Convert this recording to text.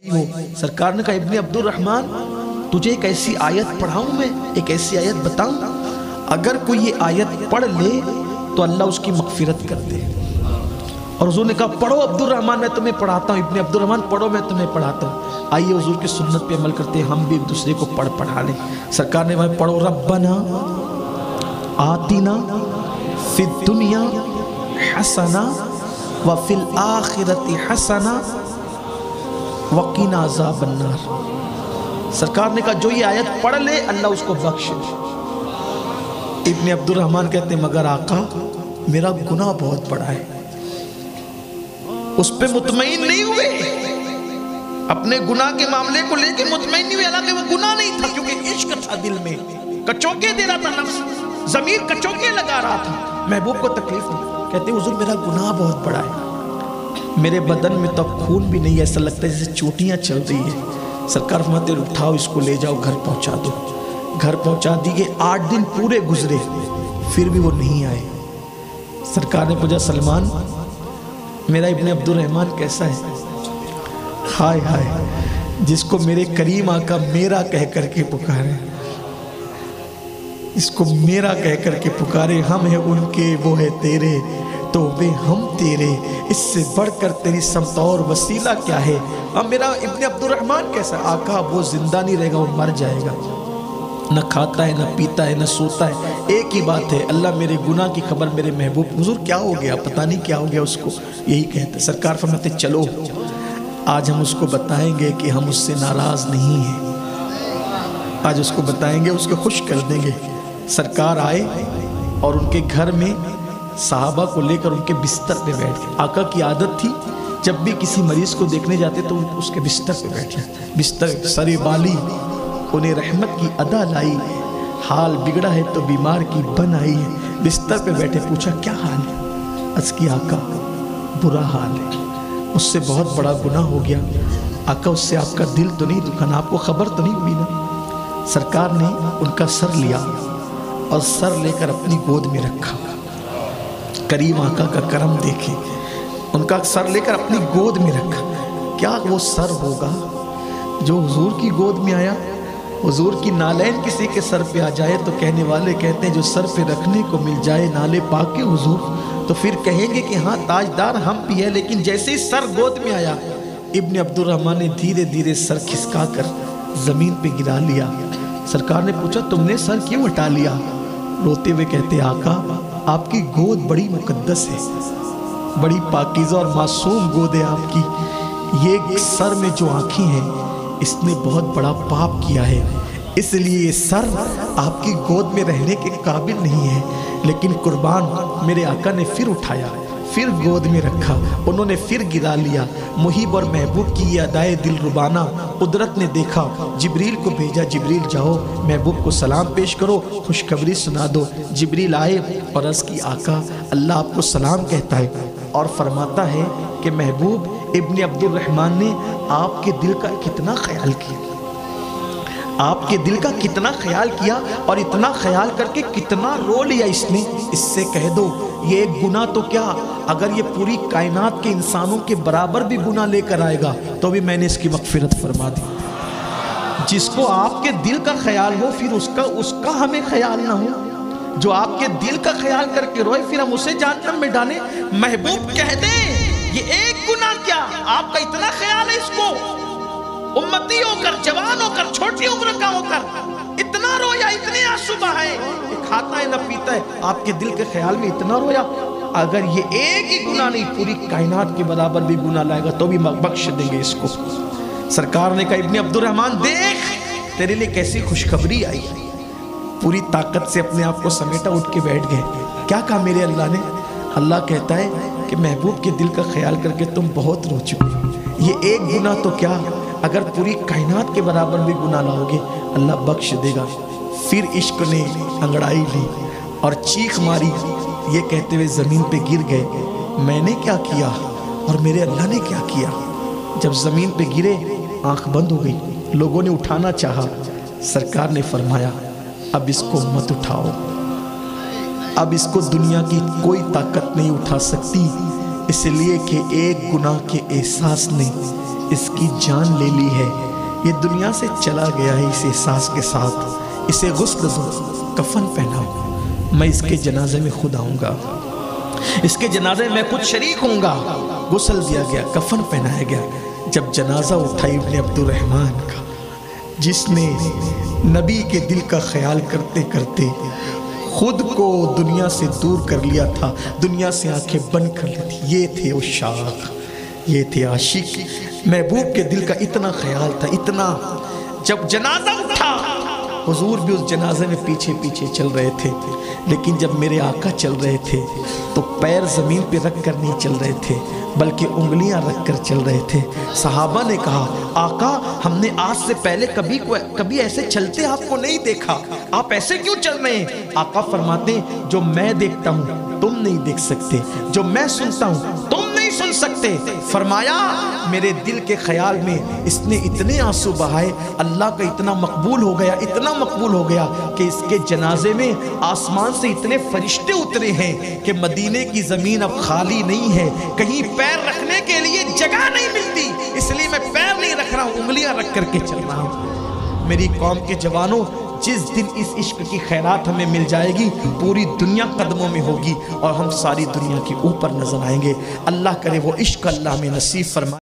ہو۔ سرکار نے کہا ابن عبد الرحمن تجھے ایک ایسی آیت پڑھاؤں، میں ایک ایسی آیت بتاؤں، اگر کوئی یہ آیت پڑھ لے تو اللہ اس کی مغفرت کر دے۔ اور حضور نے کہا پڑھو عبد الرحمن، میں تمہیں پڑھاتا ہوں، ابن عبد الرحمن پڑھو میں تمہیں پڑھاتا ہوں۔ آئیے حضور کی سنت پہ عمل کرتے ہیں، ہم بھی ایک دوسرے کو پڑھا لیں۔ سرکار نے کہا پڑھو ربنا آتنا فی الدنیا حسنہ وفی الآخرۃ حسنہ وقنا عذاب النار۔ سرکار نے کہا جو یہ آیت پڑھ لے اللہ اس کو بخش۔ ابن عبد الرحمن کہتے ہیں مگر آقا میرا گناہ بہت بڑا ہے۔ اس پہ مطمئن نہیں ہوئے، اپنے گناہ کے معاملے کو لے کے مطمئن نہیں ہوئے، حالانکہ وہ گناہ نہیں تھا کیونکہ عشق تھا دل میں، کچوکے دے رہا تھا نفس، ضمیر کچوکے لگا رہا تھا، محبوب کو تکلیف نہیں۔ کہتے ہیں حضور میرا گناہ بہت بڑا ہے، میرے بدن میں تو خون بھی نہیں، ایسا لگتا ہے جیسے چوٹیاں چل رہی ہیں۔ سرکار فرماتے ہیں اٹھاؤ اس کو لے جاؤ گھر پہنچا دو۔ گھر پہنچا دیے، 8 دن پورے گزرے، پھر بھی وہ نہیں آئے۔ سرکار نے پوچھا سلمان میرا ابن عبد الرحمن کیسا ہے؟ ہائے ہائے، جس کو میرے کریم آقا میرا کہہ کر کے پکارے، اس کو میرا کہہ کر کے پکارے، ہم ہیں ان کے وہ ہے تیرے تو وہ ہم تیرے، اس سے بڑھ کر تیری سمت اور وسیلہ کیا ہے؟ اب میرا ابن عبد الرحمن کیسا؟ آقا وہ زندہ نہیں رہے گا، وہ مر جائے گا، نہ کھاتا ہے نہ پیتا ہے نہ سوتا ہے، ایک ہی بات ہے اللہ میرے گناہ کی خبر میرے محبوب۔ حضور کیا ہو گیا؟ پتہ نہیں کیا ہو گیا اس کو، یہی کہتے۔ سرکار فرماتے چلو آج ہم اس کو بتائیں گے کہ ہم اس سے ناراض نہیں ہیں، آج اس کو بتائیں گے، اس کو خوش کر دیں گے۔ سرکار آئے اور ان کے گھر میں صحابہ کو لے کر ان کے بستر پہ بیٹھ گئے۔ آقا کی عادت تھی جب بھی کسی مریض کو دیکھنے جاتے تو اس کے بستر پہ بیٹھ جاتے، بستر سر بالی، انہیں رحمت کی ادا لائی، حال بگڑا ہے تو بیمار کی بن آئی ہے۔ بستر پہ بیٹھے پوچھا کیا حال ہے؟ عرض کی آقا برا حال ہے، اس سے بہت بڑا گناہ ہو گیا۔ آقا اس سے آپ کا دل تو نہیں دکھانا، آپ کو خبر تو نہیں ہوئی نا؟ سرکار نے ان کا سر لیا اور سر لے کر اپنی گود میں رکھا۔ کریم آقا کا کرم دیکھیں، ان کا سر لے کر اپنی گود میں رکھا۔ کیا وہ سر ہوگا جو حضور کی گود میں آیا؟ حضور کی نالین کسی کے سر پہ آ جائے تو کہنے والے کہتے ہیں جو سر پہ رکھنے کو مل جائے نالے پاک کے حضور تو پھر کہیں گے کہ ہاں تاجدار ہم بھی ہے، لیکن جیسے ہی سر گود میں آیا ابن عبد الرحمن نے دھیرے دھیرے سر کھسکا کر زمین پہ گرا لیا۔ سرکار نے پوچھا تم نے سر کیوں ہٹا لیا؟ روتے ہوئے کہتے آقا آپ کی گود بڑی مقدس ہے، بڑی پاکیزہ اور معصوم گود ہے آپ کی، یہ سر میں جو آنکھیں ہیں اس نے بہت بڑا پاپ کیا ہے، اس لیے یہ سر آپ کی گود میں رہنے کے قابل نہیں ہے، لیکن قربان میرے آقا نے پھر اٹھایا، پھر گود میں رکھا، انہوں نے پھر گرا لیا۔ محب اور محبوب کی یہ ادائے دل ربانہ قدرت نے دیکھا، جبریل کو بھیجا، جبریل جاؤ محبوب کو سلام پیش کرو، خوشخبری سنا دو۔ جبریل آئے اور عرض کی آقا اللہ آپ کو سلام کہتا ہے اور فرماتا ہے کہ محبوب ابن عبد الرحمن نے آپ کے دل کا کتنا خیال کیا، آپ کے دل کا کتنا خیال کیا اور اتنا خیال کر کے کتنا رو لیا اس نے۔ اس سے کہہ دو یہ ایک گناہ تو کیا، اگر یہ پوری کائنات کے انسانوں کے برابر بھی گناہ لے کر آئے گا تو بھی میں نے اس کی مغفرت فرما دی۔ جس کو آپ کے دل کا خیال ہو پھر اس کا ہمیں خیال نہ ہو، جو آپ کے دل کا خیال کر کے روئے پھر ہم اسے جہنم میں ڈالیں۔ محبوب کہہ دیں یہ ایک گناہ کیا، آپ کا اتنا خیال ہے اس کو، امتی ہو کر، جوان ہو کر، چھوٹی عمر کا ہو کر اتنا رویا، اتنے آنسو بہائے، کھاتا ہے نہ پیتا ہے، آپ کے دل کے خیال میں اتنا رویا۔ اگر یہ ایک ہی گناہ نہیں پوری کائنات کے برابر بھی گناہ لائے گا تو بھی بخش دیں گے اس کو۔ سرکار نے کہا ابن عبد الرحمن دیکھ تیرے لیے کیسی خوشخبری آئی۔ پوری طاقت سے اپنے آپ کو سمیٹا، اٹھ کے بیٹھ گئے۔ کیا کہا میرے اللہ نے؟ اللہ کہتا ہے کہ محبوب کے دل کا خیال کر کے تم بہت رو چکے، یہ ایک گناہ تو کیا اگر پوری کائنات کے برابر بھی گناہ لاؤ گے اللہ بخش دے گا۔ پھر عشق نے انگڑائی لی اور چیخ ماری، یہ کہتے ہوئے زمین پہ گر گئے میں نے کیا کیا اور میرے اللہ نے کیا کیا۔ جب زمین پہ گرے آنکھ بند ہو گئی، لوگوں نے اٹھانا چاہا، سرکار نے فرمایا اب اس کو مت اٹھاؤ، اب اس کو دنیا کی کوئی طاقت نہیں اٹھا سکتی، اس لیے کہ ایک گناہ کے احساس نے اس کی جان لے لی ہے۔ یہ دنیا سے چلا گیا ہے اس احساس کے ساتھ۔ اسے غسل دو، کفن پہناؤ، میں اس کے جنازے میں خود آؤں گا، اس کے جنازے میں خود شریک ہوں گا۔ غسل دیا گیا، کفن پہنایا گیا۔ جب جنازہ اٹھائی ابن عبد الرحمن کا، جس نے نبی کے دل کا خیال کرتے کرتے خود کو دنیا سے دور کر لیا تھا، دنیا سے آنکھیں بند کر لی تھی، یہ تھے عشاق، یہ تھے عاشق۔ محبوب کے دل کا اتنا خیال تھا، اتنا۔ جب جنازہ اٹھا، حضور بھی اس جنازے میں پیچھے پیچھے چل رہے تھے، لیکن جب میرے آقا چل رہے تھے تو پیر زمین پہ رکھ کر نہیں چل رہے تھے، بلکہ انگلیاں رکھ کر چل رہے تھے۔ صحابہ نے کہا آقا ہم نے آج سے پہلے کبھی ایسے چلتے آپ کو نہیں دیکھا، آپ ایسے کیوں چل رہے ہیں؟ آقا فرماتے ہیں جو میں دیکھتا ہوں تم نہیں دیکھ سکتے، جو میں سنتا ہوں تم نہیں سن سکتے۔ فرمایا میرے دل کے خیال میں اس نے اتنے آنسو بہائے، اللہ کا اتنا مقبول ہو گیا، اتنا مقبول ہو گیا کہ اس کے جنازے میں آسمان سے اتنے فرشتے اترے ہیں کہ مدینے کی زمین اب خالی نہیں ہے، کہیں پیر رکھنے کے لیے جگہ نہیں ملتی، اس لیے میں پیر نہیں رکھ رہا ہوں، انگلیاں رکھ کر کے چل رہا ہوں۔ میری قوم کے جوانوں، جس دن اس عشق کی خیرات ہمیں مل جائے گی، پوری دنیا قدموں میں ہوگی اور ہم ساری دنیا کے اوپر نظر آئیں گے۔ اللہ کرے وہ عشق اللہ میں نصیب فرمائے۔